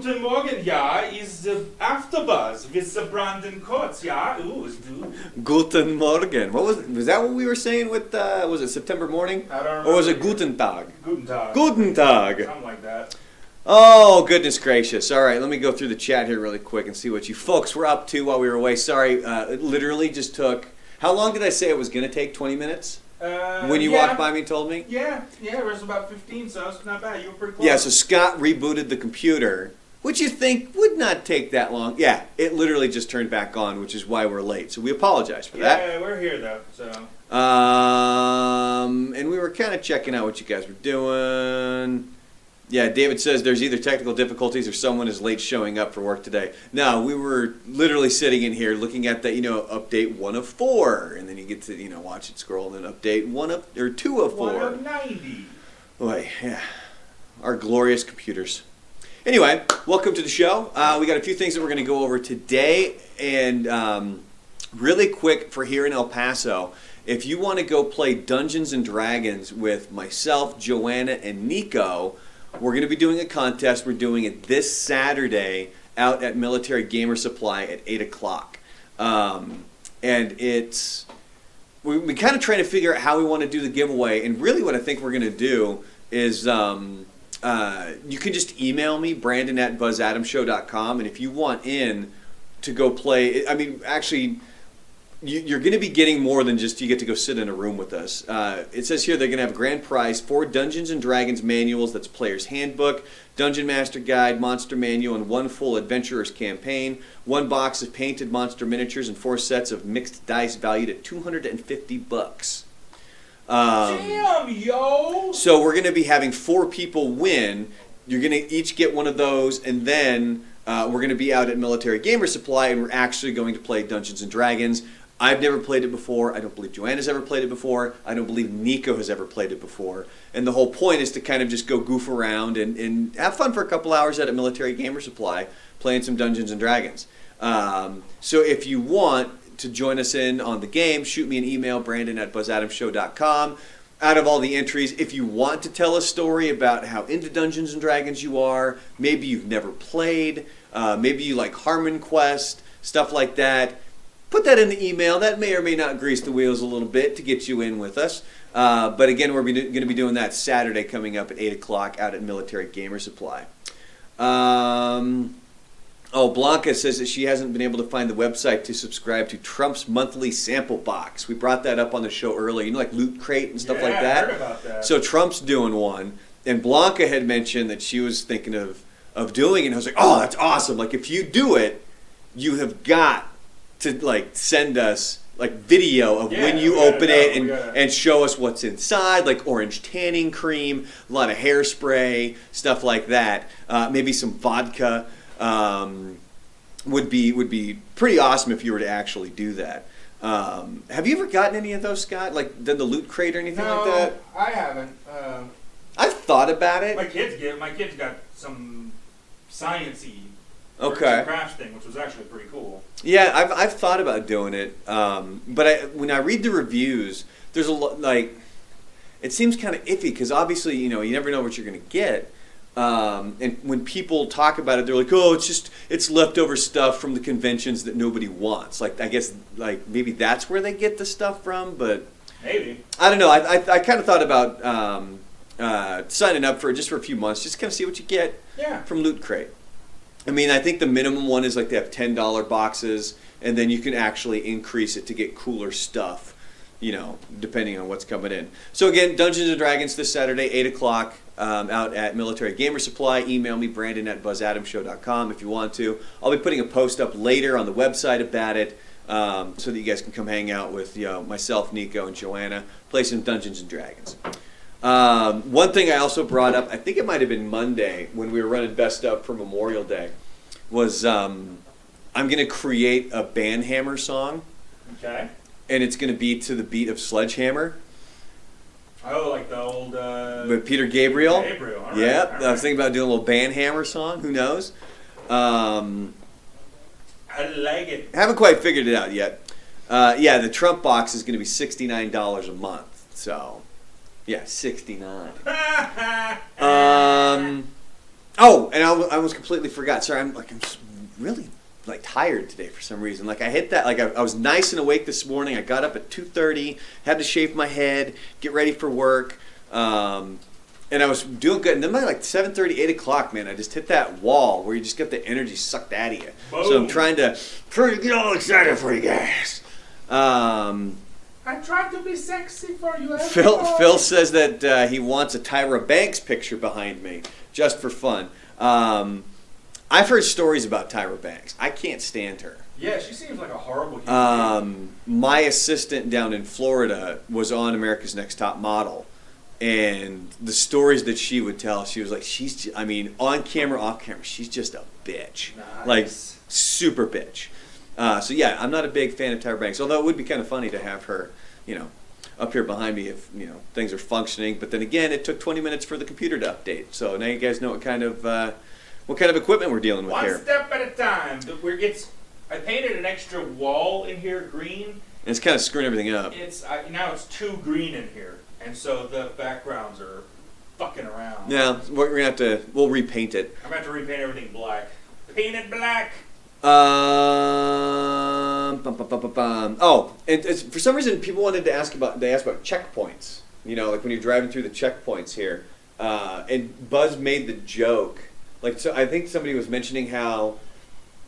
guten Morgen, ja, is Afterbuzz with Brandon Kurtz, ja, du. Guten Morgen. Was that what we were saying with, was it September morning? I don't remember. Or was it Guten Tag? Guten Tag. Guten Tag. Something like that. Oh, goodness gracious. All right, let me go through the chat here really quick and see what you folks were up to while we were away. Sorry, it literally just took, how long did I say it was going to take? 20 minutes? When you walked by me and told me? Yeah, it was about 15, so it's not bad. You were pretty close. Yeah, so Scott rebooted the computer, which you think would not take that long. Yeah, it literally just turned back on, which is why we're late. So we apologize for that. Yeah, we're here though, so. And we were kind of checking out what you guys were doing. Yeah, David says there's either technical difficulties or someone is late showing up for work today. No, we were literally sitting in here looking at that, update 1 of 4, and then you get to, watch it scroll, and then update 2 of 4. 1 of 90. Boy, yeah, our glorious computers. Anyway, welcome to the show. We got a few things that we're going to go over today, and really quick for here in El Paso, if you want to go play Dungeons and Dragons with myself, Joanna, and Nico, we're going to be doing a contest. We're doing it this Saturday out at Military Gamer Supply at 8 o'clock. And it's, we kind of trying to figure out how we want to do the giveaway. And really what I think we're going to do is you can just email me, brandon@buzzadamshow.com. And if you want in to go play, actually, you're going to be getting more than just you get to go sit in a room with us. It says here they're going to have a grand prize, 4 Dungeons & Dragons manuals, that's Player's Handbook, Dungeon Master Guide, Monster Manual, and 1 full Adventurer's Campaign, 1 box of painted monster miniatures, and 4 sets of mixed dice valued at $250. Damn, yo! So we're going to be having 4 people win. You're going to each get one of those, and then we're going to be out at Military Gamer Supply, and we're actually going to play Dungeons & Dragons. I've never played it before. I don't believe Joanna's ever played it before. I don't believe Nico has ever played it before. And the whole point is to kind of just go goof around and have fun for a couple hours at a Military Gamer Supply playing some Dungeons & Dragons. So if you want to join us in on the game, shoot me an email, brandon@buzzadamshow.com. Out of all the entries, if you want to tell a story about how into Dungeons & Dragons you are, maybe you've never played, maybe you like Harmon Quest, stuff like that, put that in the email. That may or may not grease the wheels a little bit to get you in with us. But again, we're going to be doing that Saturday coming up at 8 o'clock out at Military Gamer Supply. Blanca says that she hasn't been able to find the website to subscribe to Trump's monthly sample box. We brought that up on the show earlier. Like Loot Crate and stuff like that. I heard about that. So Trump's doing one. And Blanca had mentioned that she was thinking of doing it. And I was like, oh, that's awesome. Like, if you do it, you have got to send us video of when you open it and show us what's inside, like orange tanning cream, a lot of hairspray, stuff like that. Maybe some vodka would be pretty awesome if you were to actually do that. Have you ever gotten any of those, Scott? Like done the Loot Crate or anything like that? No, I haven't. I've thought about it. My kids got some sciencey. Okay. Craft thing, which was actually pretty cool. Yeah, I've thought about doing it, but when I read the reviews, there's a lot it seems kind of iffy because obviously you never know what you're going to get, and when people talk about it, they're like, oh, it's leftover stuff from the conventions that nobody wants. I guess maybe that's where they get the stuff from, but maybe I don't know. I kind of thought about signing up for a few months, just kind of see what you get from Loot Crate. I think the minimum one is they have $10 boxes, and then you can actually increase it to get cooler stuff, depending on what's coming in. So again, Dungeons & Dragons this Saturday, 8 o'clock, out at Military Gamer Supply. Email me, brandon@buzzadamshow.com if you want to. I'll be putting a post up later on the website about it, so that you guys can come hang out with myself, Nico, and Joanna, play some Dungeons & Dragons. One thing I also brought up, I think it might have been Monday when we were running Best Of for Memorial Day, was I'm going to create a Bandhammer song. Okay. And it's going to be to the beat of Sledgehammer. Oh, like the old... With Peter Gabriel. All right. Yeah, All right. I was thinking about doing a little Bandhammer song. Who knows? I like it. Haven't quite figured it out yet. The Trump box is going to be $69 a month. So... Yeah, 69. Oh, and I almost completely forgot. Sorry, I'm just really like tired today for some reason. Like I hit that. Like I was nice and awake this morning. I got up at 2:30, had to shave my head, get ready for work, and I was doing good. And then by like 7:30, 8 o'clock, man, I just hit that wall where you just get the energy sucked out of you. Boom. So I'm trying to get all excited for you guys. I tried to be sexy for you. Phil says that he wants a Tyra Banks picture behind me just for fun. I've heard stories about Tyra Banks. I can't stand her. Yeah, she seems like a horrible human being. My assistant down in Florida was on America's Next Top Model, and the stories that she would tell, she was like, on camera, off camera, she's just a bitch. Nice. Like, super bitch. So yeah, I'm not a big fan of Tyra Banks, although it would be kind of funny to have her, up here behind me if, things are functioning. But then again, it took 20 minutes for the computer to update. So now you guys know what kind of equipment we're dealing with here. One step at a time. I painted an extra wall in here green. And it's kind of screwing everything up. Now it's too green in here. And so the backgrounds are fucking around. Yeah, we'll repaint it. I'm going to have to repaint everything black. Paint it black! Oh, and for some reason, people wanted to ask about checkpoints. Like when you're driving through the checkpoints here. And Buzz made the joke. Like, so I think somebody was mentioning how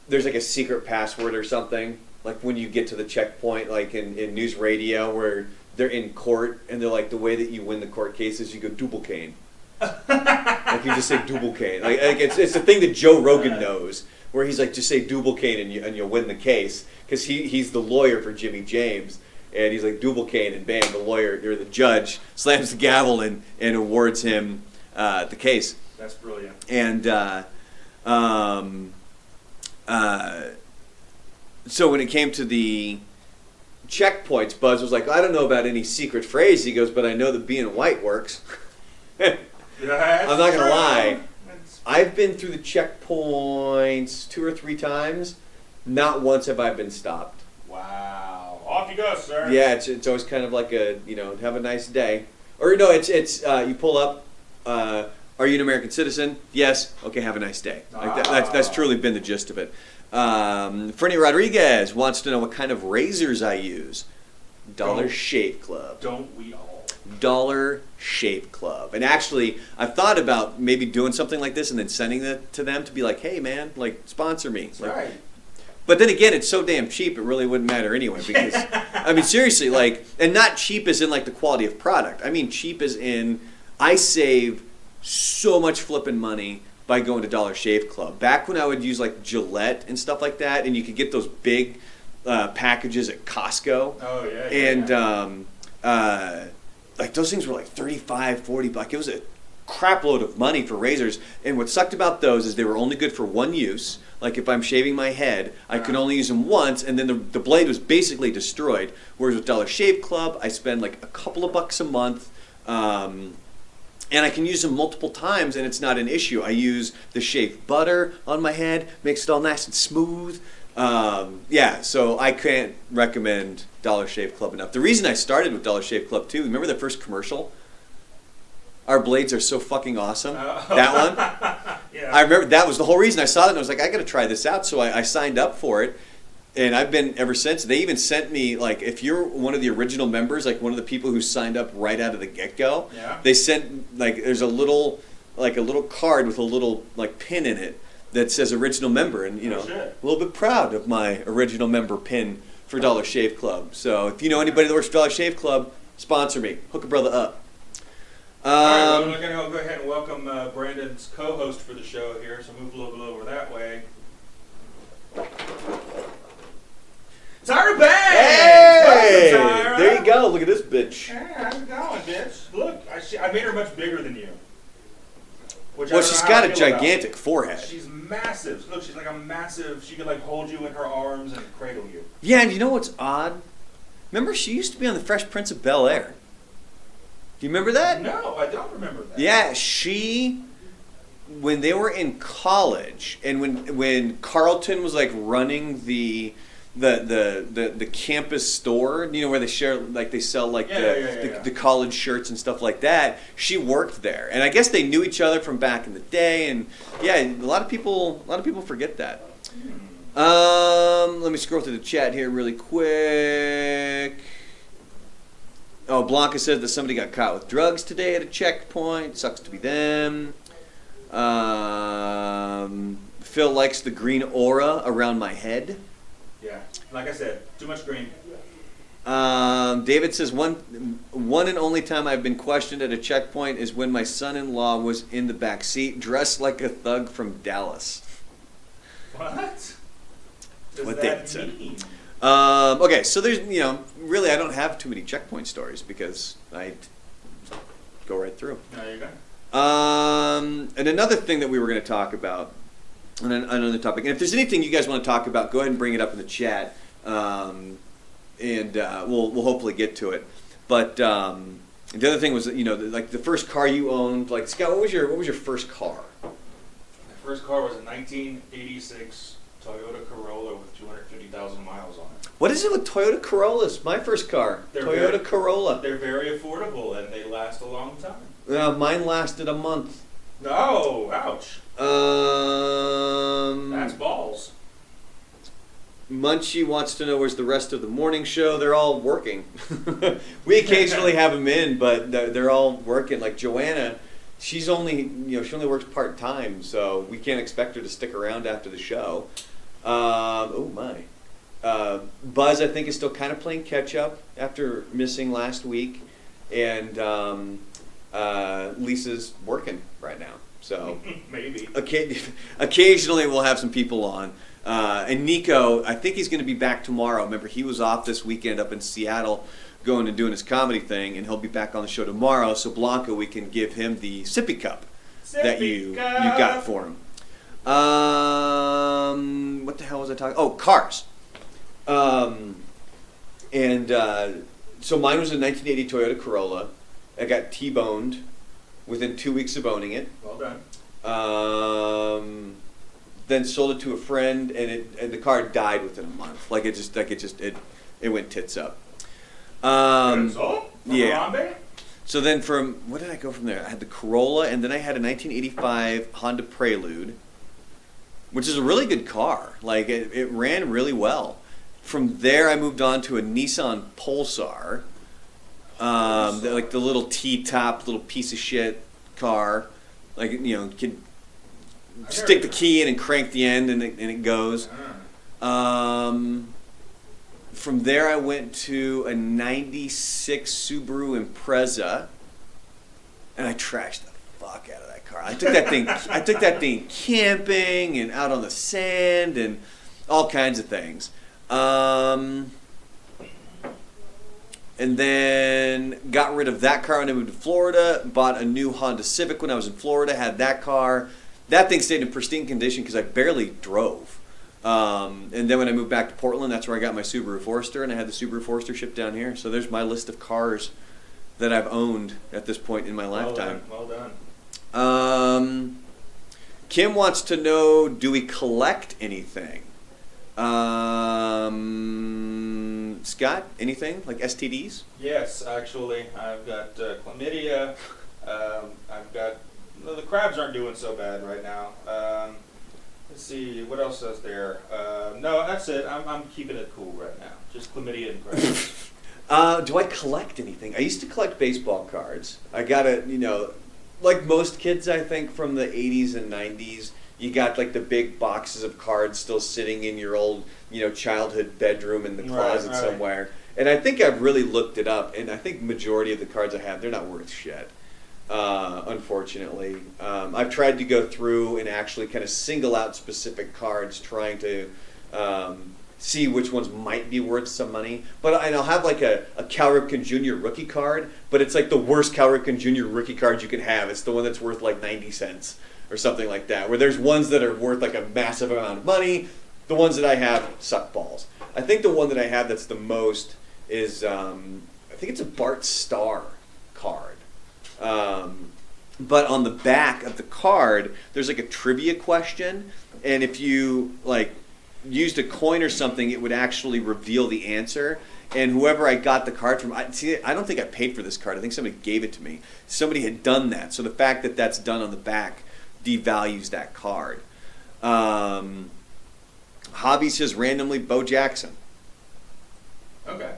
there's like a secret password or something. Like when you get to the checkpoint, like in news radio, where they're in court and they're like, the way that you win the court case is you go Dubelkane. Like you just say Dubelkane. Like it's a thing that Joe Rogan knows. Where he's like, just say Dubelkane and you'll win the case, because he's the lawyer for Jimmy James, and he's like Dubelkane, and bam, the lawyer or the judge slams the gavel and awards him the case. That's brilliant. And so when it came to the checkpoints, Buzz was like, I don't know about any secret phrase. He goes, but I know that being white works. I'm not gonna lie. I've been through the checkpoints 2 or 3 times. Not once have I been stopped. Wow. Off you go, sir. Yeah, it's always kind of like have a nice day. Or no, it's you pull up, are you an American citizen? Yes. Okay, have a nice day. Like that's truly been the gist of it. Fernie Rodriguez wants to know what kind of razors I use. Dollar Shave Club. Don't we all? Dollar Shave Club. And actually, I've thought about maybe doing something like this and then sending it to them to be like, hey man, like sponsor me. That's like, right. But then again, it's so damn cheap, it really wouldn't matter anyway. Because I mean, seriously, like, and not cheap as in like the quality of product. I mean, cheap as in I save so much flipping money by going to Dollar Shave Club. Back when I would use like Gillette and stuff like that, and you could get those big packages at Costco. Oh yeah. And like those things were like $35, $40. Like it was a crap load of money for razors. And what sucked about those is they were only good for one use. Like if I'm shaving my head, I could only use them once, and then the blade was basically destroyed. Whereas with Dollar Shave Club, I spend like a couple of bucks a month, and I can use them multiple times, and it's not an issue. I use the shave butter on my head, makes it all nice and smooth. So I can't recommend Dollar Shave Club enough. The reason I started with Dollar Shave Club too, remember the first commercial? Our blades are so fucking awesome. That one? Yeah. I remember that was the whole reason I saw it, and I was like, I gotta try this out. So I signed up for it, and I've been ever since. They even sent me, like, if you're one of the original members, like one of the people who signed up right out of the get-go, yeah. They sent, like, there's a little card with a little, like, pin in it that says original member, and a little bit proud of my original member pin for Dollar Shave Club. So if you know anybody that works for Dollar Shave Club, sponsor me. Hook a brother up. All right, well, we're going to go ahead and welcome Brandon's co-host for the show here, so move a little bit over that way. Tyra Banks! Hey! Welcome, Tyra. There you go. Look at this bitch. Hey, how's it going, bitch? Look, I made her much bigger than you. Well, she's got a gigantic forehead. She's massive. Look, she's like a massive, she could like hold you in her arms and cradle you. Yeah, and you know what's odd? Remember, she used to be on The Fresh Prince of Bel-Air. Do you remember that? No, I don't remember that. Yeah, when they were in college, and when Carlton was like running the the campus store, where they share, like they sell like the college shirts and stuff like that. She worked there, and I guess they knew each other from back in the day. And yeah, a lot of people forget that. Let me scroll through the chat here really quick. Oh, Blanca says that somebody got caught with drugs today at a checkpoint. Sucks to be them. Phil likes the green aura around my head. Yeah, like I said, too much green. David says one and only time I've been questioned at a checkpoint is when my son-in-law was in the back seat, dressed like a thug from Dallas. What? What David said. Okay, so there's really I don't have too many checkpoint stories because I go right through. There you go. And another thing that we were going to talk about, and another topic, and if there's anything you guys want to talk about, go ahead and bring it up in the chat, and we'll hopefully get to it. But the other thing was, like the first car you owned, like Scott, what was your first car? My first car was a 1986 Toyota Corolla with 250,000 miles on it. What is it with Toyota Corollas? My first car, Toyota Corolla. They're very affordable and they last a long time. Mine lasted a month. No, ouch. That's balls. Munchie wants to know where's the rest of the morning show. They're all working. We occasionally have them in, but they're all working. Like Joanna, she only works part time, so we can't expect her to stick around after the show. Oh my. Buzz, I think, is still kind of playing catch up after missing last week, and Lisa's working right now. So maybe occasionally we'll have some people on. And Nico, I think he's going to be back tomorrow. Remember, he was off this weekend up in Seattle going and doing his comedy thing, and he'll be back on the show tomorrow. So Blanca, we can give him the sippy cup that you got for him. What the hell was I talking? Oh, cars. So mine was a 1980 Toyota Corolla. I got T-boned within 2 weeks of owning it. Well done. Then sold it to a friend, and the car died within a month. It went tits up. Yeah. Harambe? So then what did I go from there? I had the Corolla, and then I had a 1985 Honda Prelude, which is a really good car. Like it ran really well. From there, I moved on to a Nissan Pulsar, the little T-top, little piece of shit car. Like could stick the key in and crank the end, and it goes. From there, I went to a '96 Subaru Impreza, and I trashed the fuck out of that car. I took that thing camping and out on the sand and all kinds of things. And then got rid of that car when I moved to Florida. Bought a new Honda Civic when I was in Florida. Had that car. That thing stayed in pristine condition because I barely drove. And then when I moved back to Portland, that's where I got my Subaru Forester, and I had the Subaru Forester shipped down here. So there's my list of cars that I've owned at this point in my lifetime. Well done. Kim wants to know, do we collect anything? Scott, anything like STDs? Yes, actually, I've got chlamydia. I've got the crabs aren't doing so bad right now. Let's see, what else is there? No, that's it. I'm keeping it cool right now. Just chlamydia and crabs. Do I collect anything? I used to collect baseball cards. I got like most kids, I think, from the 80s and 90s, you got like the big boxes of cards still sitting in your old, childhood bedroom in the closet somewhere. And I think I've really looked it up, and I think majority of the cards I have, they're not worth shit. Unfortunately. I've tried to go through and actually kind of single out specific cards, trying to see which ones might be worth some money. And I'll have like a Cal Ripken Jr. rookie card, but it's like the worst Cal Ripken Jr. rookie card you can have. It's the one that's worth like 90 cents or something like that, where there's ones that are worth like a massive amount of money. The ones that I have suck balls. I think the one that I have that's the most is, I think it's a Bart Starr card. But on the back of the card, there's like a trivia question, and if you used a coin or something, it would actually reveal the answer. And whoever I got the card from, I don't think I paid for this card. I think somebody gave it to me. Somebody had done that. So the fact that that's done on the back devalues that card. Hobby says randomly Bo Jackson. Okay.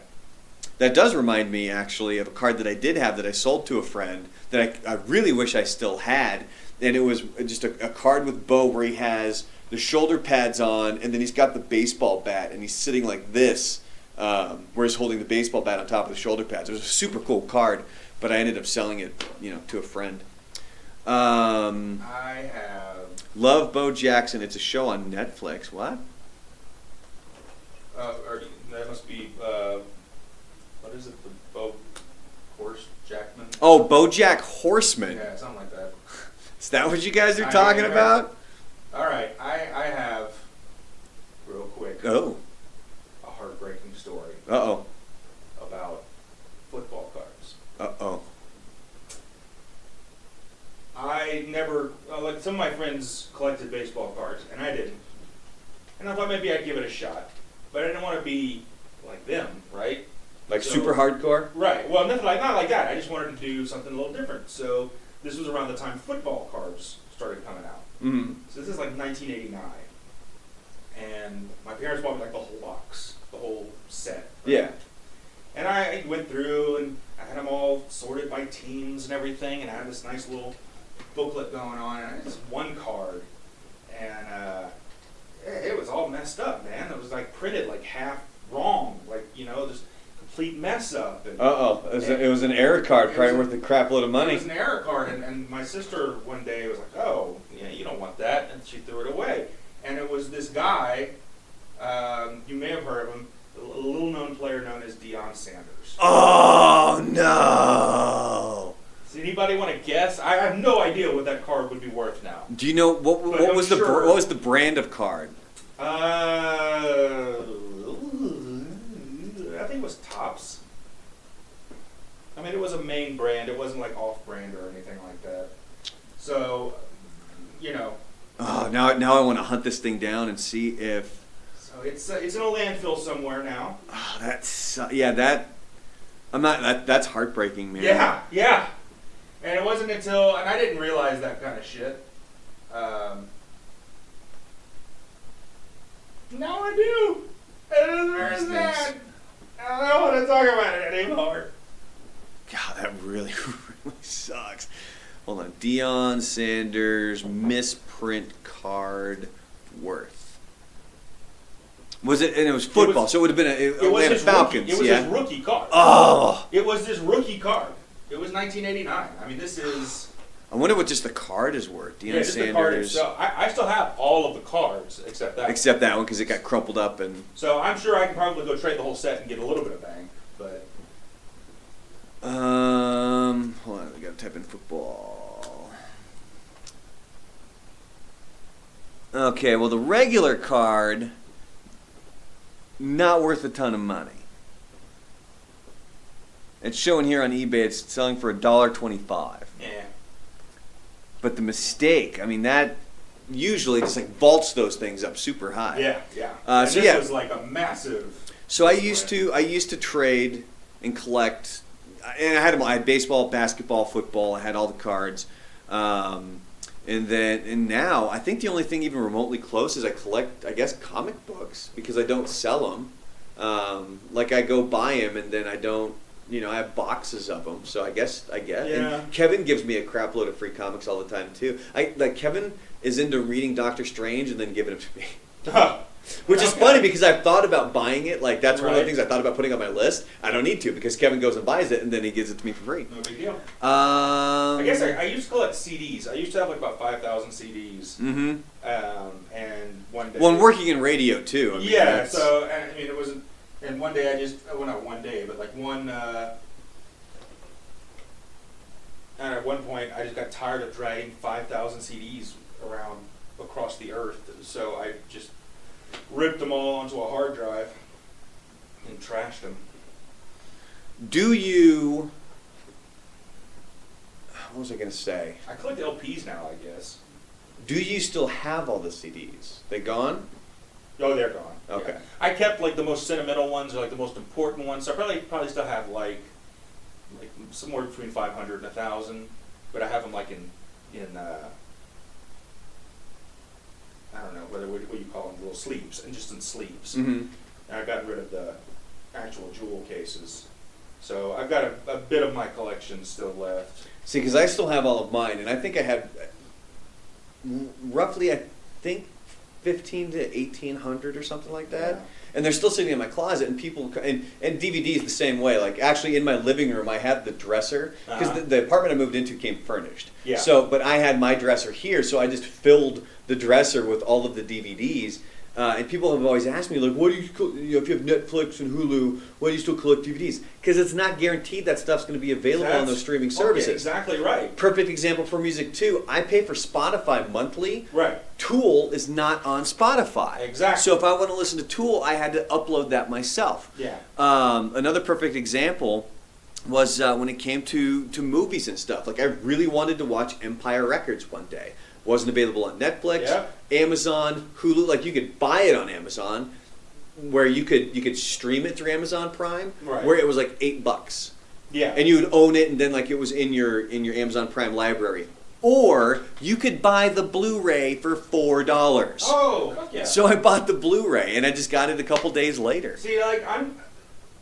That does remind me, actually, of a card that I did have that I sold to a friend that I really wish I still had. And it was just a card with Bo where he has the shoulder pads on, and then he's got the baseball bat, and he's sitting like this, where he's holding the baseball bat on top of the shoulder pads. It was a super cool card, but I ended up selling it, to a friend. I have. Love Bo Jackson. It's a show on Netflix. What? That must be. What is it? The Bo Horse Jackman? Oh, BoJack Horseman. Yeah, something like that. Is that what you guys are talking about? All right, I have, real quick, Oh. a heartbreaking story Uh-oh. about football cards. Uh-oh. I never, like some of my friends collected baseball cards, and I didn't. And I thought maybe I'd give it a shot. But I didn't want to be like them, right? Like super hardcore? Right. Well, not like that. I just wanted to do something a little different. So this was around the time football cards started coming out. Mm-hmm. So this is like 1989. And my parents bought me like the whole box, the whole set. Right? Yeah. And I went through and I had them all sorted by teams and everything, and I had this nice little booklet going on, and I had this one card, and it was all messed up, man. It was like printed like half wrong, like, this complete mess up. And, Uh-oh. It was an error card, probably worth a crap load of money. It was an error card, and my sister one day was like, oh, yeah, you don't want that, and she threw it away. And it was this guy, you may have heard of him, a little-known player known as Deion Sanders. Oh, no. Does anybody want to guess? I have no idea what that card would be worth now. Do you know what was the brand of card? I think it was Topps. I mean, it was a main brand. It wasn't like off-brand or anything like that. So, Oh, now I want to hunt this thing down and see if. So it's in a landfill somewhere now. Oh, that's that's heartbreaking, man. Yeah. And it wasn't until, and I didn't realize that kind of shit. Now I do. And it's very sad. I don't want to talk about it anymore. God, that really, really sucks. Hold on. Deion Sanders misprint card worth. Was it? And it was football, so it would have been Atlanta Falcons. It was his rookie card. Oh. It was his rookie card. It was 1989. I mean, this is. I wonder what just the card is worth. Deion just Sanders. the card itself. I still have all of the cards except that. Except that one because it got crumpled up and. So I'm sure I can probably go trade the whole set and get a little bit of bang, but. Hold on. We gotta type in football. Okay. Well, the regular card. Not worth a ton of money. It's showing here on eBay. It's selling for $1.25. Yeah. But the mistake, I mean, that usually just like vaults those things up super high. Yeah. And this was like a massive. So I used to trade and collect, and I had baseball, basketball, football. I had all the cards, and now I think the only thing even remotely close is I collect, I guess, comic books because I don't sell them. Like I go buy them and then I don't. I have boxes of them, so I guess. Yeah. And Kevin gives me a crap load of free comics all the time too. Kevin is into reading Doctor Strange and then giving them to me, which is funny because I've thought about buying it. Like that's one of the things I thought about putting on my list. I don't need to because Kevin goes and buys it and then he gives it to me for free. No big deal. I guess I used to collect CDs. I used to have like about 5,000 CDs. Mm-hmm. And one day. Well, I'm working in radio too. I mean, yeah. So and I mean it wasn't. And one day not one day, but like one, and at one point I just got tired of dragging 5,000 CDs around across the earth. So I just ripped them all onto a hard drive and trashed them. Do you, what was I going to say? I collect LPs now, I guess. Do you still have all the CDs? They gone? Oh, they're gone. Okay. Yeah. I kept like the most sentimental ones or like the most important ones. So I probably still have like somewhere between 500 and 1,000, but I have them like in I don't know what you call them, little sleeves, and just in sleeves. Mm-hmm. And I got rid of the actual jewel cases. So I've got a bit of my collection still left. See, because I still have all of mine, and I think I had roughly, I think, 15 to 1,800 or something like that. Yeah. And they're still sitting in my closet, and people and DVDs the same way. Like actually, in my living room, I have the dresser because the apartment I moved into came furnished. Yeah. So, but I had my dresser here, so I just filled the dresser with all of the DVDs. And people have always asked me, like, what do if you have Netflix and Hulu, why do you still collect DVDs? Because it's not guaranteed that stuff's going to be available on those streaming services. Okay, exactly right. Perfect example for music too. I pay for Spotify monthly. Right. Tool is not on Spotify. Exactly. So if I want to listen to Tool, I had to upload that myself. Yeah. Another perfect example was when it came to movies and stuff. Like I really wanted to watch Empire Records one day. Wasn't available on Netflix, Amazon, Hulu. Like you could buy it on Amazon, where you could stream it through Amazon Prime, right. where it was like $8. Yeah. And you would own it, and then like it was in your Amazon Prime library. Or you could buy the Blu-ray for $4. Oh, fuck yeah. So I bought the Blu-ray, and I just got it a couple days later. See, like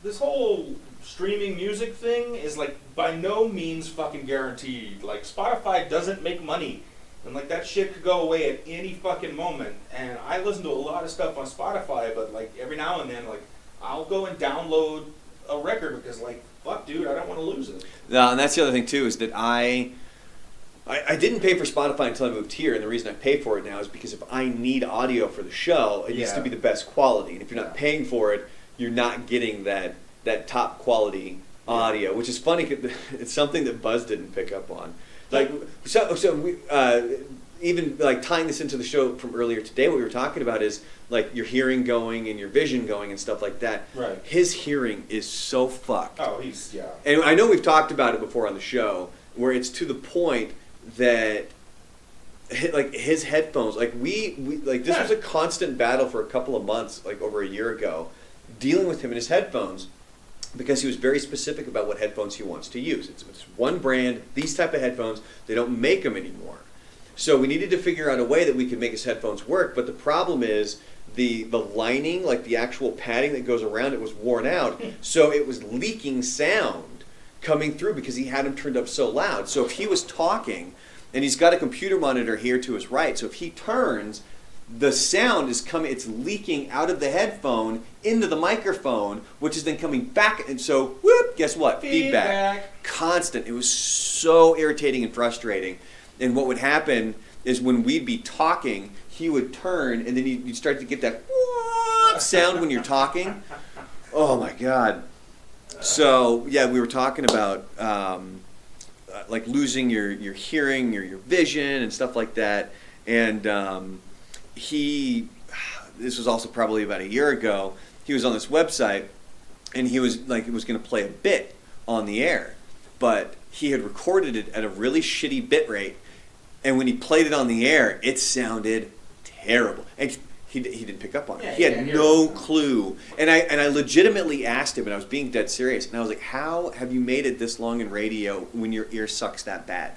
this whole streaming music thing is like by no means fucking guaranteed. Like Spotify doesn't make money. And like that shit could go away at any fucking moment. And I listen to a lot of stuff on Spotify, but like every now and then, like I'll go and download a record because like, fuck dude, I don't want to lose it. No, and that's the other thing too, is that I didn't pay for Spotify until I moved here, and the reason I pay for it now is because if I need audio for the show, it needs to be the best quality. And if you're not paying for it, you're not getting that top quality audio, which is funny. It's something that Buzz didn't pick up on. Like so we, even like tying this into the show from earlier today, what we were talking about is like your hearing going and your vision going and stuff like that. Right. His hearing is so fucked. Oh, And I know we've talked about it before on the show, where it's to the point that like his headphones, like we like this was a constant battle for a couple of months, like over a year ago, dealing with him and his headphones. Because he was very specific about what headphones he wants to use. It's one brand, these type of headphones, they don't make them anymore. So we needed to figure out a way that we could make his headphones work, but the problem is the lining, like the actual padding that goes around it was worn out, so it was leaking sound coming through because he had them turned up so loud. So if he was talking, and he's got a computer monitor here to his right, so if he turns, the sound is coming, it's leaking out of the headphone into the microphone, which is then coming back, and so, whoop, guess what? Feedback. Constant. It was so irritating and frustrating. And what would happen is when we'd be talking, he would turn, and then you'd start to get that sound when you're talking. Oh my God. So, yeah, we were talking about like losing your hearing or your vision and stuff like that. And this was also probably about a year ago, he was on this website and he was like, he was going to play a bit on the air, but he had recorded it at a really shitty bit rate, and when he played it on the air, it sounded terrible. And he didn't pick up on it. Yeah, he had no clue. And I legitimately asked him, and I was being dead serious, and I was like, how have you made it this long in radio when your ear sucks that bad?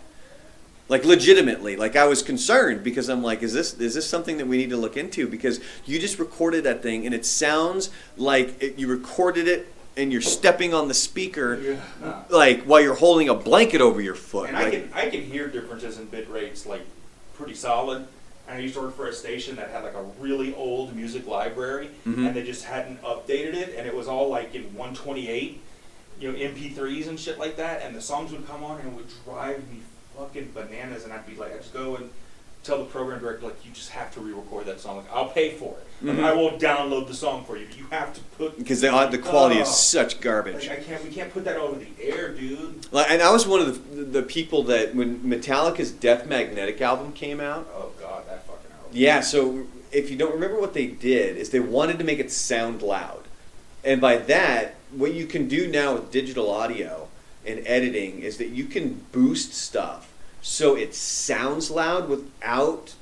Like legitimately, like I was concerned because I'm like, is this something that we need to look into? Because you just recorded that thing and it sounds like you recorded it and you're stepping on the speaker, like while you're holding a blanket over your foot. And like, I can hear differences in bit rates like pretty solid. And I used to work for a station that had like a really old music library, and they just hadn't updated it, and it was all like in 128, MP3s and shit like that. And the songs would come on and it would drive me fucking bananas, and I'd just go and tell the program director, like, you just have to re-record that song. Like, I'll pay for it. Like, I will download the song for you, but you have to put, because the quality is such garbage. Like, we can't put that over the air, dude. And I was one of the people that when Metallica's Death Magnetic album came out. Oh God, that fucking album. Yeah, so if you don't remember what they did is they wanted to make it sound loud, and by that, what you can do now with digital audio and editing is that you can boost stuff so it sounds loud without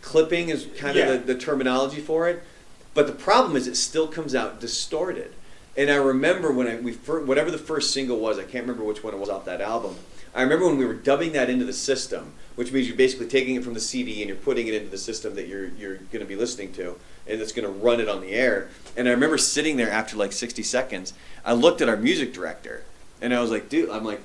clipping is kind Yeah. of the terminology for it. But the problem is it still comes out distorted. And I remember when whatever the first single was, I can't remember which one it was off that album. I remember when we were dubbing that into the system, which means you're basically taking it from the CD and you're putting it into the system that you're going to be listening to, and it's going to run it on the air. And I remember sitting there after like 60 seconds. I looked at our music director, and I was like, dude, I'm like,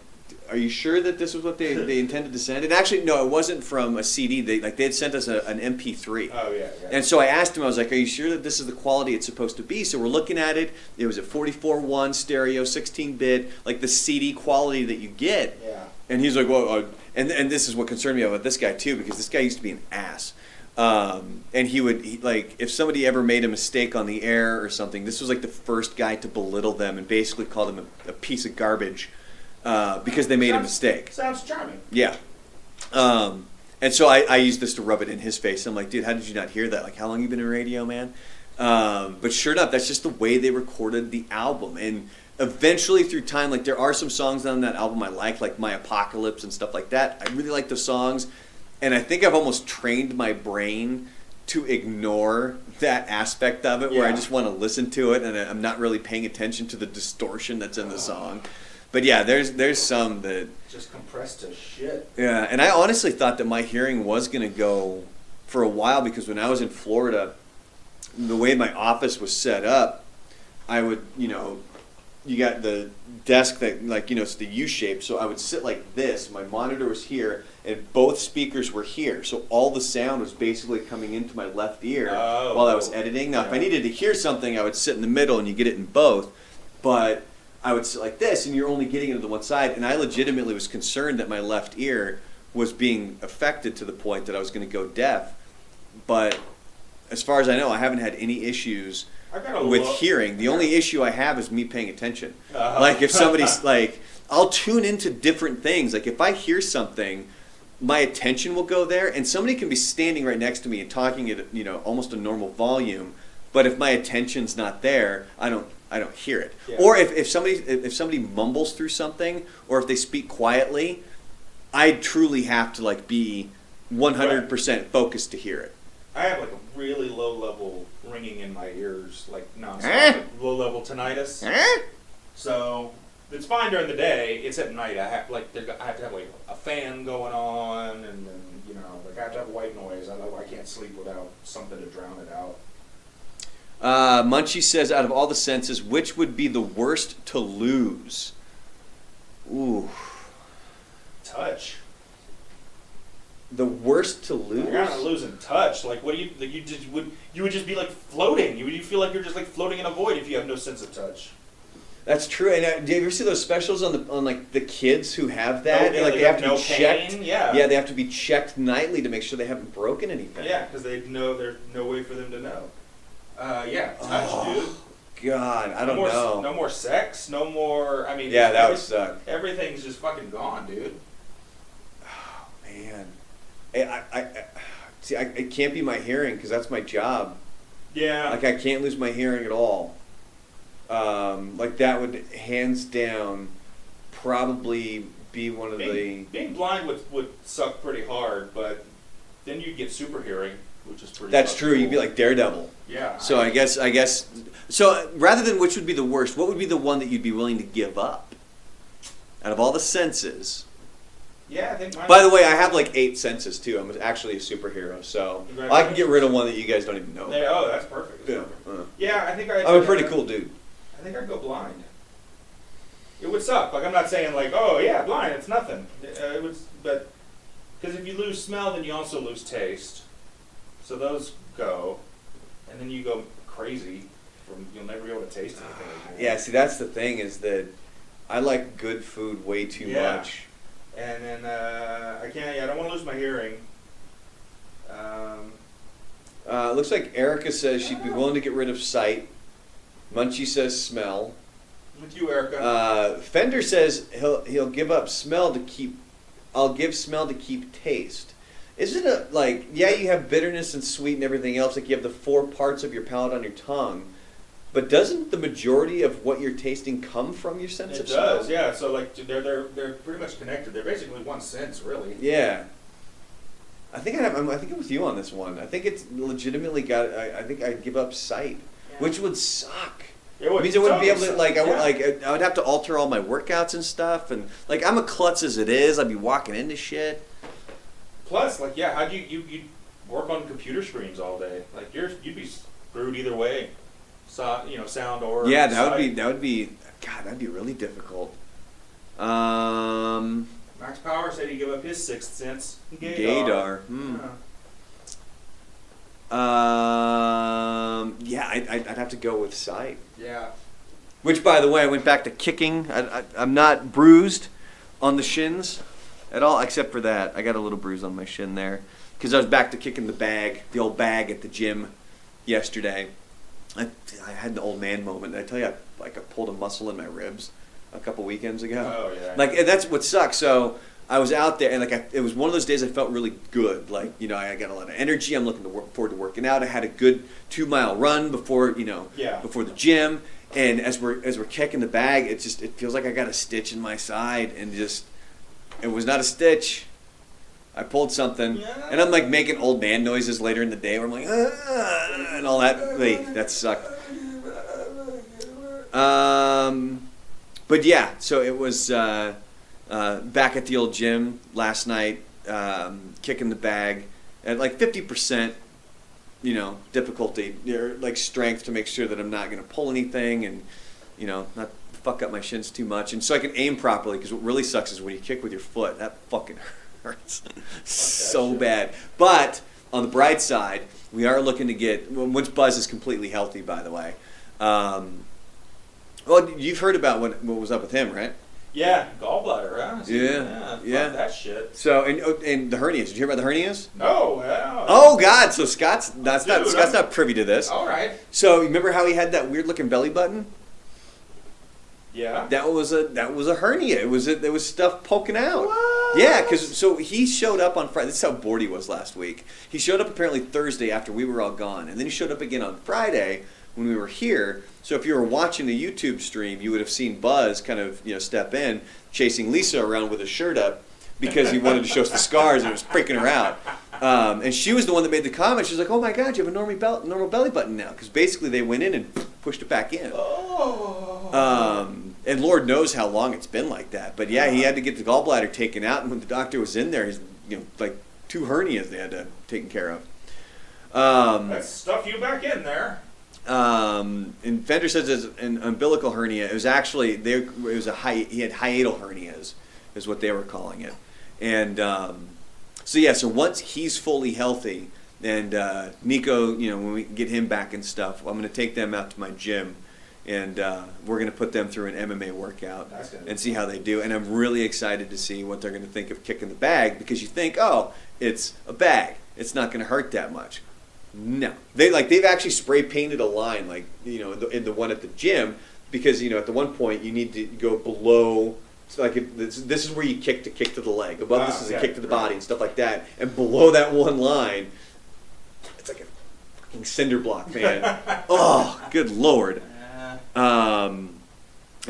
are you sure that this was what they intended to send? And actually, no, it wasn't from a CD. They had sent us an MP3. Oh yeah. And so I asked him, I was like, are you sure that this is the quality it's supposed to be? So we're looking at it. It was a 44:1 stereo, 16-bit, like the CD quality that you get. Yeah. And he's like, well, and this is what concerned me about this guy too, because this guy used to be an ass. And he like, if somebody ever made a mistake on the air or something, this was like the first guy to belittle them and basically call them a piece of garbage because they made a mistake. Sounds charming. Yeah. And so I used this to rub it in his face. I'm like, dude, how did you not hear that? Like, how long you been in radio, man? But sure enough, that's just the way they recorded the album. And eventually through time, like there are some songs on that album I like My Apocalypse and stuff like that. I really like the songs. And I think I've almost trained my brain to ignore that aspect of it, where I just want to listen to it and I'm not really paying attention to the distortion that's in the song. But yeah, there's some that just compressed to shit. Yeah, and I honestly thought that my hearing was going to go for a while, because when I was in Florida, the way my office was set up, I would, you got the desk that, like, it's the U shape, so I would sit like this. My monitor was here, and both speakers were here, so all the sound was basically coming into my left ear while I was editing. Now, if I needed to hear something, I would sit in the middle, and you get it in both, but I would sit like this, and you're only getting it to the one side, and I legitimately was concerned that my left ear was being affected to the point that I was going to go deaf. But as far as I know, I haven't had any issues with hearing. The only issue I have is me paying attention. Like if somebody's like, I'll tune into different things. Like if I hear something, my attention will go there, and somebody can be standing right next to me and talking at almost a normal volume, but if my attention's not there, I don't hear it. Yeah. Or if somebody mumbles through something, or if they speak quietly, I truly have to like be 100% focused to hear it. I have like a really low level ringing in my ears, like nonstop, like low level tinnitus. So it's fine during the day. It's at night. I have to have like a fan going on, and then I have to have white noise. I can't sleep without something to drown it out. Munchie says, out of all the senses, which would be the worst to lose? Ooh. Touch. The worst to lose? You're not losing touch. Like, what do you would just be like floating. You feel like you're just like floating in a void if you have no sense of touch. That's true. And do you ever see those specials on like the kids who have that? And like they have to be checked. Pain, yeah. Yeah, they have to be checked nightly to make sure they haven't broken anything. Yeah, because they know there's no way for them to know. Touch, dude. God, I don't know. No more sex, no more. I mean, yeah, that would suck. Everything's just fucking gone, dude. Oh man, I can't be my hearing because that's my job. Yeah. Like I can't lose my hearing at all. Like that would hands down probably be one of being blind would suck pretty hard, but then you'd get super hearing, which is pretty. That's true. Cool. You'd be like Daredevil. Yeah. So I guess. So rather than which would be the worst, what would be the one that you'd be willing to give up? Out of all the senses. Yeah, I think. By the way, I have like 8 senses too. I'm actually a superhero, so I can get rid of one that you guys don't even know. Oh, that's perfect. Yeah. Yeah, I think I'm a pretty cool dude. I think I'd go blind. It would suck. Like I'm not saying like, oh yeah, blind, it's nothing. It would, but because if you lose smell, then you also lose taste. So those go, and then you go crazy. You'll never be able to taste anything anymore. Yeah, see, that's the thing is that I like good food way too much. And then I can't. Yeah, I don't want to lose my hearing. It looks like Erica says she'd be willing to get rid of sight. Munchie says smell. With you, Erica. Fender says he'll give up smell to keep. I'll give smell to keep taste. Isn't it like, yeah, you have bitterness and sweet and everything else, like you have the 4 parts of your palate on your tongue, but doesn't the majority of what you're tasting come from your sense of smell? It does, yeah. So like they're pretty much connected. They're basically one sense, really. Yeah. I think I'm with you on this one. I think it's legitimately got. I think I'd give up sight, which would suck. It would means I wouldn't be able to suck. like. I would have to alter all my workouts and stuff, and like I'm a klutz as it is. I'd be walking into shit. Plus, like, yeah, how'd you work on computer screens all day? Like, you'd be screwed either way, sound or Yeah, sight. that would be. God, that'd be really difficult. Max Power said he'd give up his sixth sense. Gaydar. Yeah, I'd have to go with sight. Yeah. Which, by the way, I went back to kicking. I'm not bruised on the shins at all, except for that. I got a little bruise on my shin there because I was back to kicking the old bag at the gym yesterday. I had an old man moment. I tell you, I pulled a muscle in my ribs a couple weekends ago. Oh yeah. Like, and that's what sucks. So I was out there, and it was one of those days I felt really good. Like, I got a lot of energy. I'm looking forward to working out. I had a good 2-mile run before before the gym. And as we're kicking the bag, it feels like I got a stitch in my side, and it was not a stitch. I pulled something, and I'm like making old man noises later in the day where I'm like, and all that. That sucked. But yeah, so it was back at the old gym last night, kicking the bag at like 50%, difficulty, like strength to make sure that I'm not going to pull anything and, not fuck up my shins too much. And so I can aim properly, because what really sucks is when you kick with your foot, that fucking hurts so bad. But on the bright side, we are looking to get, once Buzz is completely healthy, by the way. Well, you've heard about what was up with him, right? Yeah, gallbladder, huh? Yeah. Fuck that shit. So, and the hernias. Did you hear about the hernias? No. Yeah. Oh God! So Scott's not privy to this. All right. So remember how he had that weird looking belly button? Yeah. That was a hernia. It was stuff poking out. What? Yeah, because he showed up on Friday. This is how bored he was last week. He showed up apparently Thursday after we were all gone, and then he showed up again on Friday when we were here. So if you were watching the YouTube stream, you would have seen Buzz kind of step in, chasing Lisa around with his shirt up because he wanted to show us the scars and it was freaking her out. And she was the one that made the comment. She was like, "Oh my God, you have a normal belly button now," because basically they went in and pushed it back in. Oh. And Lord knows how long it's been like that. But yeah, he had to get the gallbladder taken out, and when the doctor was in there, he's like 2 hernias they had to taken care of. Let's stuff you back in there. And Fender says it's an umbilical hernia. It was actually he had hiatal hernias, is what they were calling it. And so once he's fully healthy, and Nico, when we get him back and stuff, I'm going to take them out to my gym, and we're going to put them through an MMA workout and see how they do. And I'm really excited to see what they're going to think of kicking the bag, because you think, oh, it's a bag, it's not going to hurt that much. No, they've actually spray painted a line, in the one at the gym, because at the one point you need to go below. So this is where you kick to the leg. Above this is a kick to the body and stuff like that. And below that one line, it's like a fucking cinder block, man. Oh, good Lord.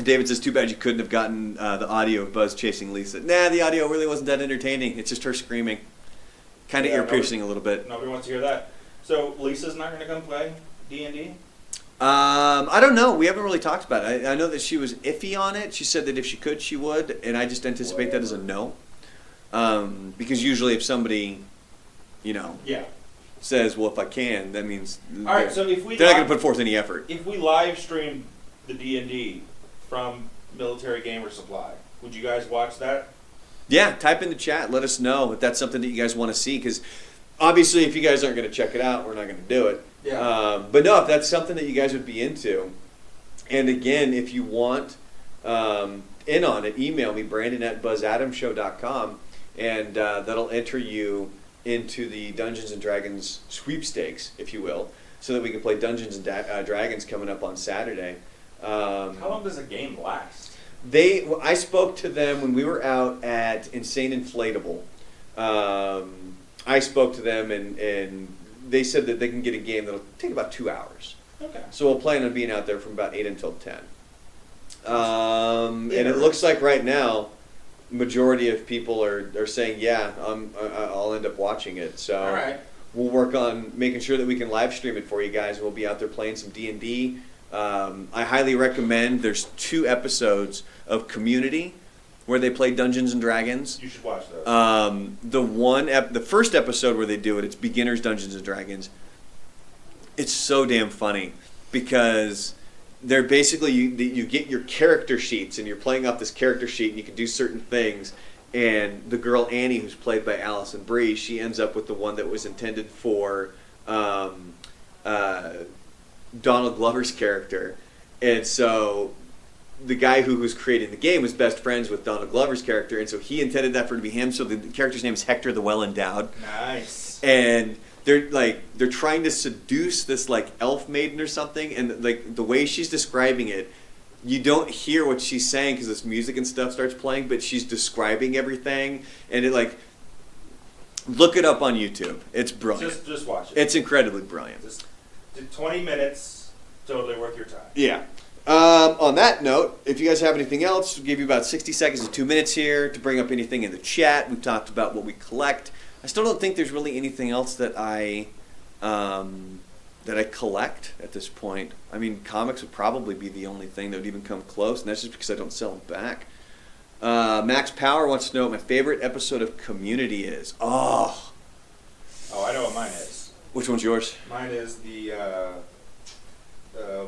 David says, "Too bad you couldn't have gotten the audio of Buzz chasing Lisa." Nah, the audio really wasn't that entertaining. It's just her screaming, kind of ear piercing a little bit. Nobody wants to hear that. So Lisa's not going to come play D&D? I don't know. We haven't really talked about it. I know that she was iffy on it. She said that if she could, she would, and I just anticipate that as a no. Because usually if somebody, says, "Well, if I can," that means all right. So if they're not going to put forth any effort. If we live stream the D&D from Military Gamer Supply, would you guys watch that? Yeah, type in the chat. Let us know if that's something that you guys want to see, because obviously, if you guys aren't going to check it out, we're not going to do it. Yeah. But no, if that's something that you guys would be into, and again, if you want in on it, email me, Brandon@buzzadamshow.com, and that'll enter you into the Dungeons and Dragons sweepstakes, if you will, so that we can play Dungeons and Dragons coming up on Saturday. How long does a game last? I spoke to them when we were out at Insane Inflatable. I spoke to them, and they said that they can get a game that'll take about 2 hours. Okay. So we'll plan on being out there from about 8 until 10. And it looks like right now, majority of people are saying, yeah, I'll end up watching it. So All right. we'll work on making sure that we can live stream it for you guys. We'll be out there playing some D&D. I highly recommend. There's 2 episodes of Community where they play Dungeons and Dragons. You should watch those. The first episode where they do it, it's Beginners Dungeons and Dragons. It's so damn funny because they're basically you get your character sheets and you're playing off this character sheet and you can do certain things. And the girl Annie, who's played by Alison Brie, she ends up with the one that was intended for Donald Glover's character, and so the guy who was creating the game was best friends with Donald Glover's character, and so he intended that for it to be him. So the character's name is Hector the Well Endowed. Nice. And they're trying to seduce this like elf maiden or something, and like the way she's describing it, you don't hear what she's saying because this music and stuff starts playing, but she's describing everything, and it like look it up on YouTube. It's brilliant. Just watch it. It's incredibly brilliant. Just 20 minutes, totally worth your time. Yeah. On that note, if you guys have anything else, we'll give you about 60 seconds to 2 minutes here to bring up anything in the chat. We've talked about what we collect. I still don't think there's really anything else that I collect at this point. I mean, comics would probably be the only thing that would even come close, and that's just because I don't sell them back. Max Power wants to know what my favorite episode of Community is. Oh, I know what mine is. which one's yours? Mine is the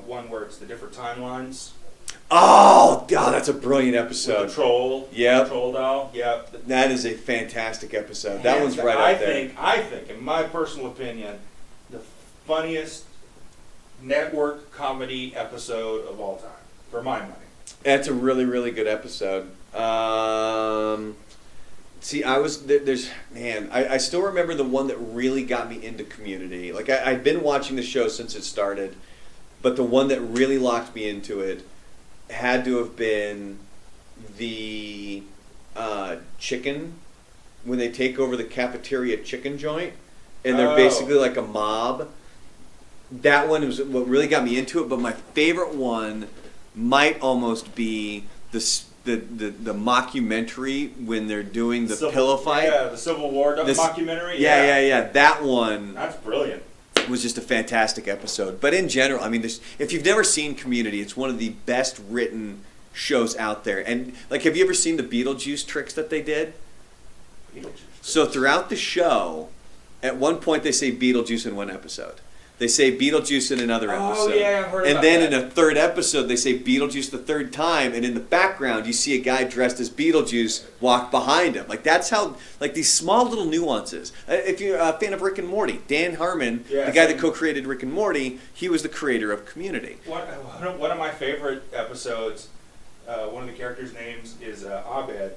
one where it's the different timelines. Oh, God, that's a brilliant episode. With the troll. Yep. The troll doll. Yep. That is a fantastic episode. That one's right up there. I think, in my personal opinion, the funniest network comedy episode of all time, for my money. That's a really, really good episode. See, I still remember the one that really got me into Community. Like, I'd been watching the show since it started, but the one that really locked me into it had to have been the chicken, when they take over the cafeteria chicken joint, and they're basically like a mob. That one was what really got me into it, but my favorite one might almost be the mockumentary when they're doing the pillow fight. Yeah, the Civil War mockumentary. Yeah. That one. That's brilliant. Was just a fantastic episode. But in general, I mean, if you've never seen Community, it's one of the best written shows out there. And like, have you ever seen the Beetlejuice tricks that they did? So throughout the show, at one point they say Beetlejuice in one episode. They say Beetlejuice in another episode. Oh, yeah, I've heard and about then that. in a third episode, they say Beetlejuice the third time, and in the background, you see a guy dressed as Beetlejuice walk behind him. Like, that's how, like, these small little nuances. If you're a fan of Rick and Morty, Dan Harmon, the guy that co-created Rick and Morty, he was the creator of Community. One of my favorite episodes, one of the characters' names is Abed,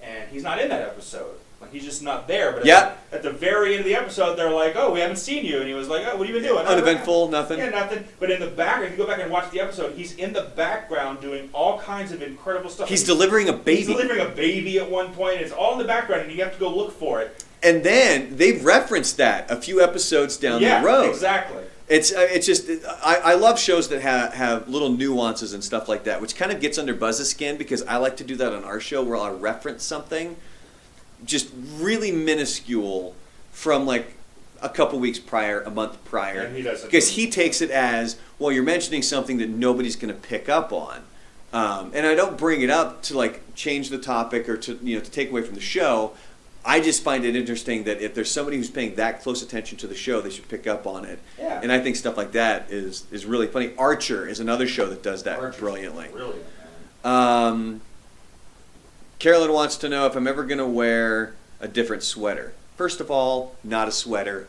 and he's not in that episode. Like, he's just not there. But at the very end of the episode, they're like, "Oh, we haven't seen you," and he was like, "Oh, what have you been doing?" Uneventful, nothing. Yeah, nothing. But in the background, if you go back and watch the episode, he's in the background doing all kinds of incredible stuff. He's delivering a baby. He's delivering a baby at one point. And it's all in the background, and you have to go look for it. And then they've referenced that a few episodes down the road. Yeah, exactly. It's just I love shows that have little nuances and stuff like that, which kind of gets under Buzz's skin because I like to do that on our show where I'll reference something just really minuscule from like a couple weeks prior, a month prior. And he doesn't. Because he takes it as, well, you're mentioning something that nobody's going to pick up on. And I don't bring it up to like change the topic or to take away from the show. I just find it interesting that if there's somebody who's paying that close attention to the show, they should pick up on it. Yeah. And I think stuff like that is really funny. Archer is another show that does that brilliantly. Brilliant, man. Carolyn wants to know if I'm ever going to wear a different sweater. First of all, not a sweater,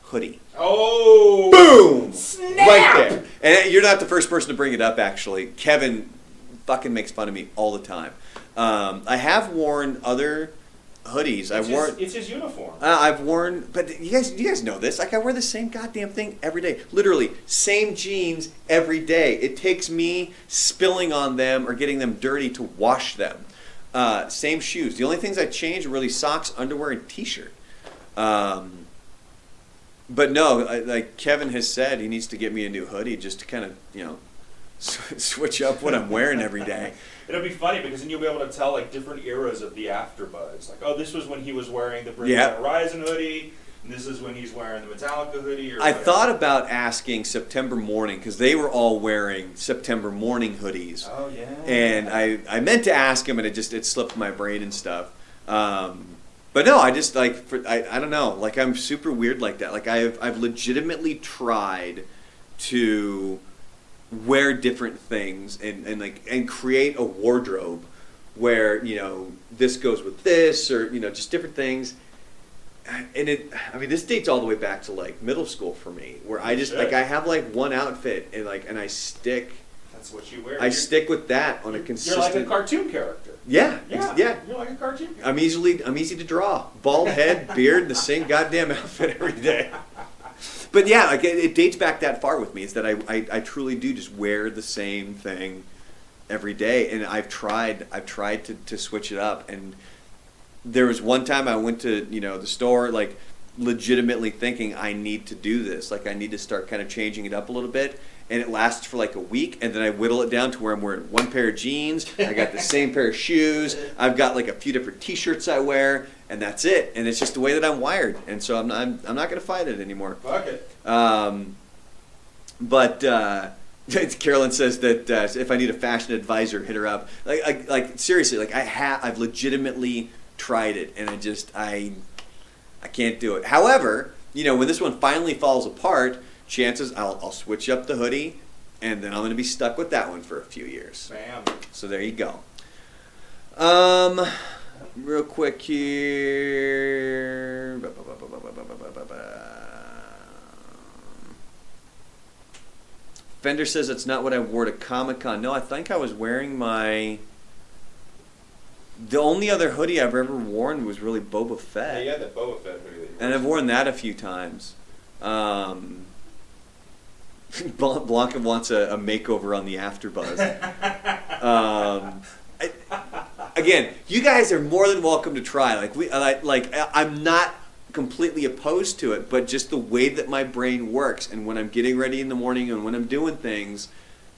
hoodie. Oh! Boom! Snap! Right there. And you're not the first person to bring it up, actually. Kevin fucking makes fun of me all the time. I have worn other hoodies. It's his uniform. I've worn, but you guys know this. Like, I wear the same goddamn thing every day. Literally, same jeans every day. It takes me spilling on them or getting them dirty to wash them. Same shoes. The only things I change are really socks, underwear, and t-shirt. But no, like Kevin has said, he needs to get me a new hoodie just to kind of, switch up what I'm wearing every day. It'll be funny because then you'll be able to tell like different eras of the AfterBuzz. Like, oh, this was when he was wearing the Bring Yeah. Horizon hoodie, and this is when he's wearing the Metallica hoodie. Or I whatever. thought about asking September Morning because they were all wearing September Morning hoodies. Oh yeah. And I meant to ask him, and it slipped my brain and stuff. But no, I just like I don't know. Like I'm super weird like that. Like I've legitimately tried to wear different things and create a wardrobe where this goes with this or just different things. And this dates all the way back to like middle school for me, where I just like I have like one outfit and I stick. That's what you wear. I stick with that on a consistent. You're like a cartoon character. Yeah. You're like a cartoon character. I'm easy to draw. Bald head, beard, the same goddamn outfit every day. But yeah, like it dates back that far with me. Is that I truly do just wear the same thing every day, and I've tried to switch it up. And there was one time I went to the store like legitimately thinking I need to do this. Like I need to start kind of changing it up a little bit. And it lasts for like a week, and then I whittle it down to where I'm wearing one pair of jeans, I got the same pair of shoes, I've got like a few different T-shirts I wear, and that's it. And it's just the way that I'm wired, and so I'm not going to fight it anymore. Fuck it. But Carolyn says that if I need a fashion advisor, hit her up. Like seriously, like I've legitimately tried it, and I can't do it. However, when this one finally falls apart, chances I'll switch up the hoodie, and then I'm going to be stuck with that one for a few years. Bam. So there you go. Real quick here. Fender says it's not what I wore to Comic-Con. No, I think I was wearing the only other hoodie I've ever worn was really Boba Fett. Yeah, you had that Boba Fett hoodie. And I've worn that a few times. Blanca wants a makeover on the AfterBuzz. Again, you guys are more than welcome to try. I'm not completely opposed to it, but just the way that my brain works, and when I'm getting ready in the morning and when I'm doing things,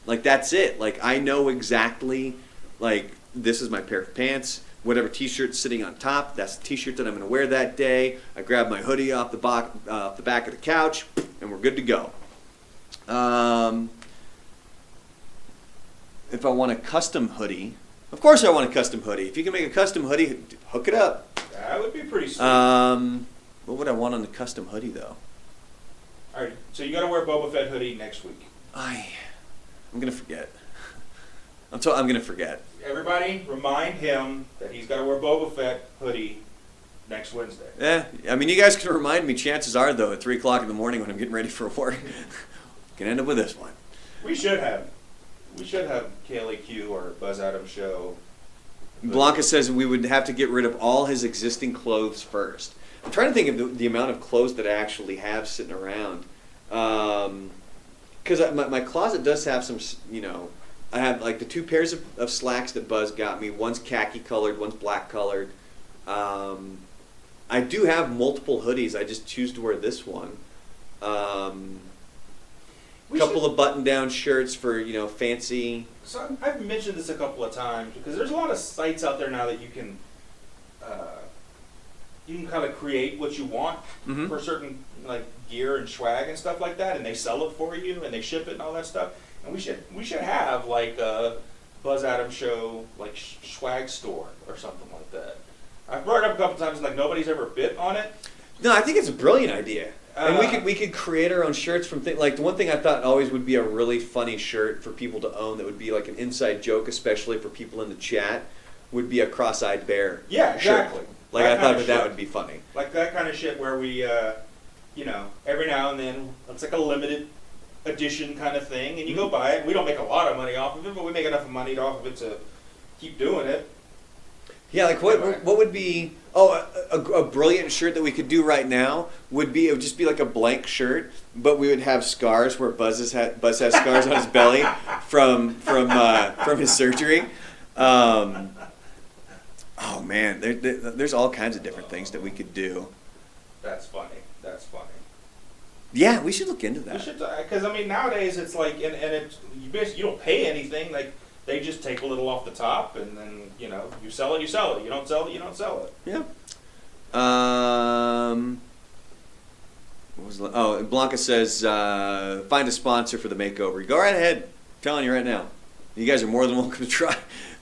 like that's it. Like I know exactly, like this is my pair of pants. Whatever T-shirt's sitting on top, that's the T-shirt that I'm going to wear that day. I grab my hoodie off the back of the couch, and we're good to go. If I want a custom hoodie, of course I want a custom hoodie. If you can make a custom hoodie, hook it up. That would be pretty sweet. What would I want on the custom hoodie though? All right, so you got to wear a Boba Fett hoodie next week. I'm gonna forget. I'm gonna forget. Everybody, remind him that he's got to wear Boba Fett hoodie next Wednesday. Yeah, I mean, you guys can remind me. Chances are, though, at 3 o'clock in the morning when I'm getting ready for work, can end up with this one. We should have KLAQ or Buzz Adams show. Blanca says we would have to get rid of all his existing clothes first. I'm trying to think of the amount of clothes that I actually have sitting around. Because my closet does have some, I have like the 2 pairs of slacks that Buzz got me. One's khaki colored, one's black colored. I do have multiple hoodies. I just choose to wear this one. Couple of button-down shirts for fancy. So I've mentioned this a couple of times because there's a lot of sites out there now that you can kind of create what you want for certain like gear and swag and stuff like that, and they sell it for you and they ship it and all that stuff. And we should have like a Buzz Adams show like swag store or something like that. I've brought it up a couple times, like nobody's ever bit on it. No, I think it's a brilliant idea. And we could create our own shirts from things. Like the one thing I thought always would be a really funny shirt for people to own that would be like an inside joke, especially for people in the chat, would be a cross-eyed bear. Yeah, exactly. Shirt. Like I thought that would be funny. Like that kind of shit where we, every now and then it's like a limited edition kind of thing, and you go buy it. We don't make a lot of money off of it, but we make enough money off of it to keep doing it. Yeah, like what would be a brilliant shirt that we could do right now would just be like a blank shirt, but we would have scars where Buzz has scars on his belly from his surgery. Oh man, there's all kinds of different things that we could do. That's funny. Yeah, we should look into We that. should, because I mean nowadays it's like, and it's you don't pay anything. Like they just take a little off the top, and then you sell it, you sell it. You don't sell it, you don't sell it. Yeah. Blanca says, find a sponsor for the makeover. Go right ahead. I'm telling you right now. You guys are more than welcome to try.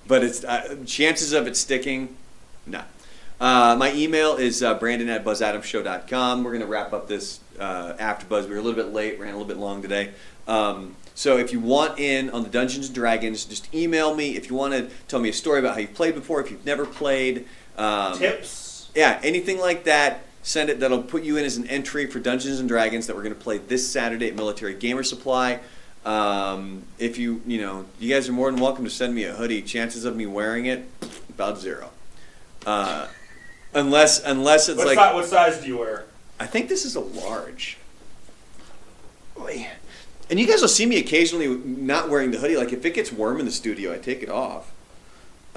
But it's chances of it sticking, no. My email is brandon@buzzadamshow.com. We're going to wrap up this after Buzz. We were a little bit late, ran a little bit long today. So if you want in on the Dungeons & Dragons, just email me. If you want to tell me a story about how you've played before, if you've never played. Tips. Yeah, anything like that. Send it. That'll put you in as an entry for Dungeons & Dragons that we're going to play this Saturday at Military Gamer Supply. If you guys are more than welcome to send me a hoodie. Chances of me wearing it, about 0. Unless it's What size do you wear? I think this is a large. Boy. And you guys will see me occasionally not wearing the hoodie. Like if it gets warm in the studio, I take it off.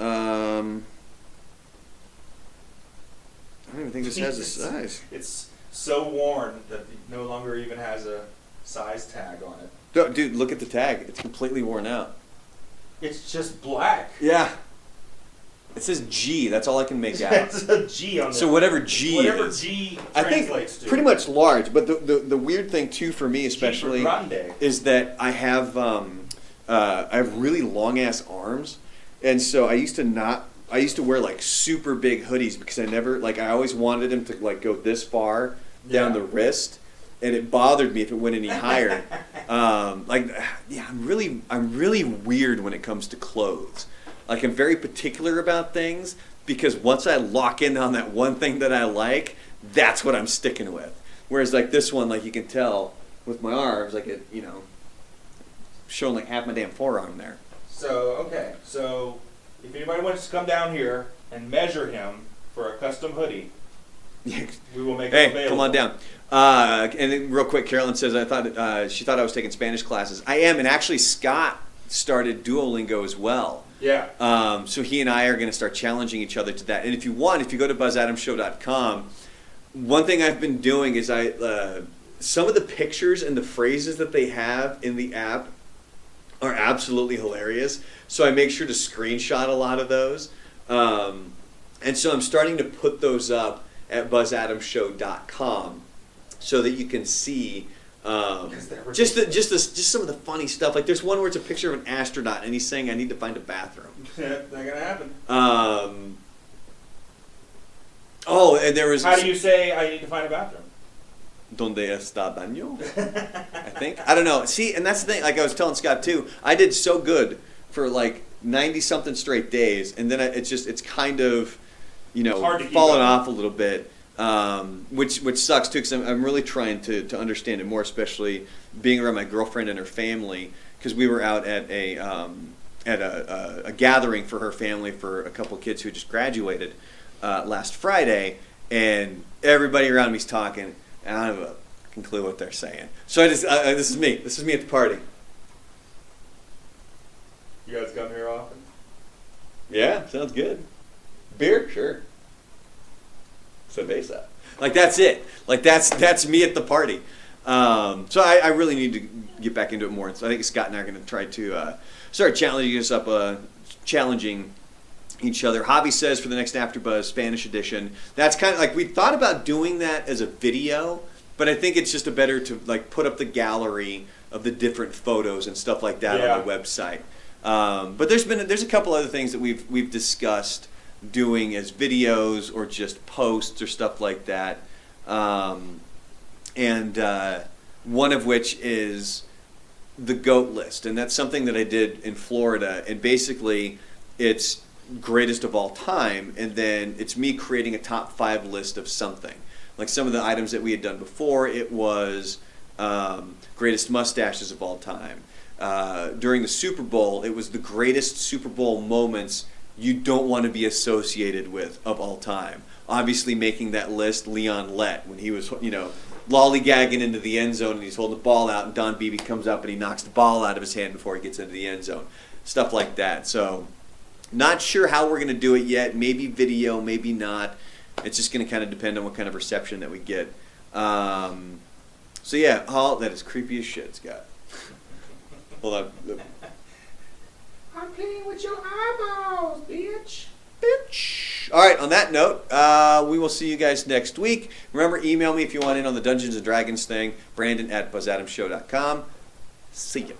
I don't even think this has a size. It's so worn that it no longer even has a size tag on it. Dude, look at the tag. It's completely worn out. It's just black. Yeah. It says G. That's all I can make out. It's a G on it. So whatever G is. G I think translates to. pretty much large. But the weird thing too for me especially is that I have really long ass arms, and so I used to wear like super big hoodies because I always wanted them to like go this far down the wrist, and it bothered me if it went any higher. I'm really weird when it comes to clothes. Like I'm very particular about things because once I lock in on that one thing that I like, that's what I'm sticking with. Whereas like this one, like you can tell with my arms, like it, showing like half my damn forearm there. So if anybody wants to come down here and measure him for a custom hoodie, we will make it available. Hey, come on down. And then real quick, Carolyn says she thought I was taking Spanish classes. I am, and actually Scott started Duolingo as well. Yeah. So he and I are going to start challenging each other to that. And if you go to buzzadamshow.com, one thing I've been doing is some of the pictures and the phrases that they have in the app are absolutely hilarious. So I make sure to screenshot a lot of those. And so I'm starting to put those up at buzzadamshow.com so that you can see just some of the funny stuff. Like there's one where it's a picture of an astronaut and he's saying, "I need to find a bathroom." Not gonna happen. And there was. How do you say I need to find a bathroom? Donde está baño? I think. I don't know. See, and that's the thing. Like I was telling Scott too, I did so good for like 90-something straight days, and then it's kind of, falling off a little bit. Which sucks too, because I'm really trying to understand it more, especially being around my girlfriend and her family, because we were out at a gathering for her family for a couple kids who just graduated last Friday, and everybody around me's talking, and I don't have a fucking clue what they're saying. So this is me at the party. You guys come here often? Yeah, sounds good. Beer, sure. Cerveza. Like that's it. Like that's me at the party. So I really need to get back into it more. So I think Scott and I are going to try to start challenging us up, challenging each other. Javi says for the next AfterBuzz Spanish edition. That's kind of like we thought about doing that as a video, but I think it's just better to like put up the gallery of the different photos and stuff like that on the website. But there's a couple other things that we've discussed doing as videos or just posts or stuff like that, and one of which is the GOAT list, and that's something that I did in Florida, and basically it's greatest of all time, and then it's me creating a top 5 list of something. Like some of the items that we had done before, it was greatest mustaches of all time. During the Super Bowl, it was the greatest Super Bowl moments you don't want to be associated with of all time. Obviously making that list, Leon Lett, when he was, lollygagging into the end zone and he's holding the ball out and Don Beebe comes up and he knocks the ball out of his hand before he gets into the end zone. Stuff like that. So not sure how we're going to do it yet. Maybe video, maybe not. It's just going to kind of depend on what kind of reception that we get. So So yeah, Hall, that is creepy as shit, Scott. Hold on. I'm playing with your eyeballs, bitch. Bitch. All right, on that note, we will see you guys next week. Remember, email me if you want in on the Dungeons & Dragons thing, Brandon@buzzadamshow.com. See ya.